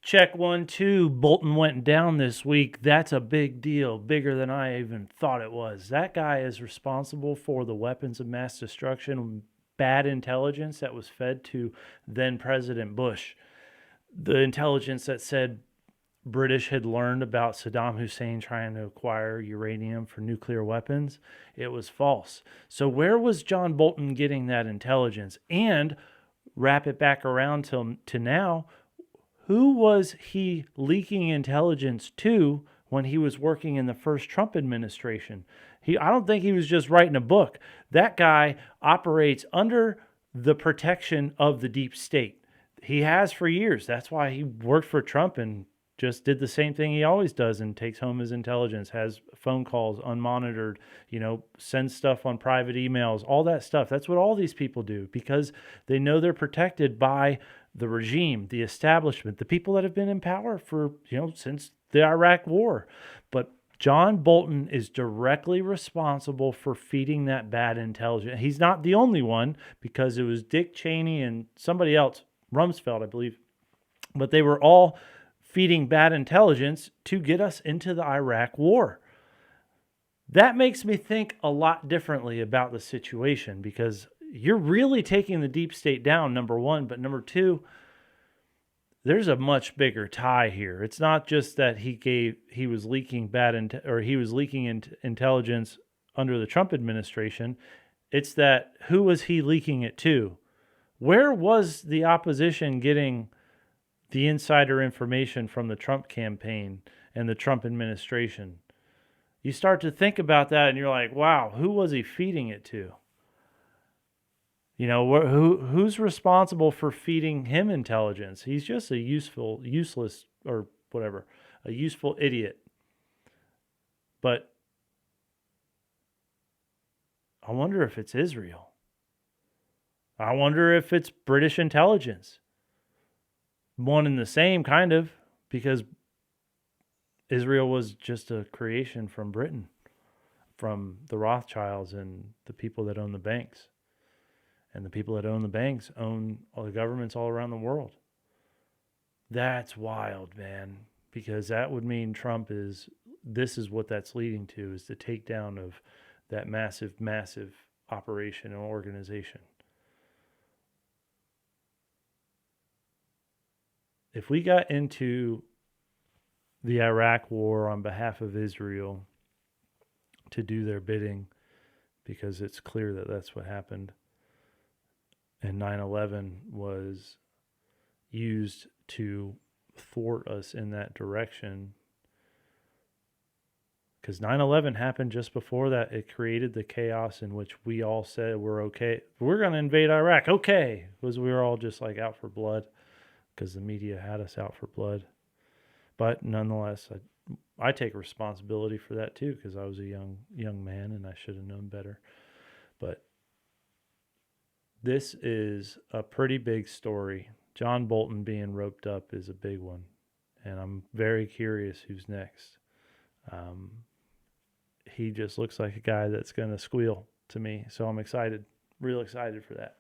Check 1, 2. Bolton went down this week. That's a big deal, bigger than I even thought it was. That guy is responsible for the weapons of mass destruction, bad intelligence that was fed to then President Bush. The intelligence that said British had learned about Saddam Hussein trying to acquire uranium for nuclear weapons, it was false. So where was John Bolton getting that intelligence? And wrap it back around to now, who was he leaking intelligence to when he was working in the first Trump administration? I don't think he was just writing a book. That guy operates under the protection of the deep state. He has for years. That's why he worked for Trump and just did the same thing he always does and takes home his intelligence, has phone calls unmonitored, sends stuff on private emails, all that stuff. That's what all these people do because they know they're protected by the regime, the establishment, the people that have been in power for, since the Iraq War. But John Bolton is directly responsible for feeding that bad intelligence. He's not the only one because it was Dick Cheney and somebody else, Rumsfeld, I believe. But they were all feeding bad intelligence to get us into the Iraq War. That makes me think a lot differently about the situation because you're really taking the deep state down, number one, but number two, there's a much bigger tie here. It's not just that he was leaking intelligence under the Trump administration. It's that who was he leaking it to? Where was the opposition getting the insider information from the Trump campaign and the Trump administration? You start to think about that and you're like, wow, who was he feeding it to? Who's responsible for feeding him intelligence? He's just a useful idiot. But I wonder if it's Israel. I wonder if it's British intelligence. One and the same, kind of, because Israel was just a creation from Britain, from the Rothschilds and the people that own the banks. And the people that own the banks own all the governments all around the world. That's wild, man, because that would mean this is what that's leading to, is the takedown of that massive, massive operation and organization. If we got into the Iraq war on behalf of Israel to do their bidding, because it's clear that that's what happened, and 9/11 was used to thwart us in that direction, because 9/11 happened just before that. It created the chaos in which we all said we're going to invade Iraq. Okay. Because we were all just like out for blood because the media had us out for blood. But nonetheless, I take responsibility for that too, because I was a young man and I should have known better. But this is a pretty big story. John Bolton being roped up is a big one. And I'm very curious who's next. He just looks like a guy that's going to squeal to me. So I'm excited, real excited for that.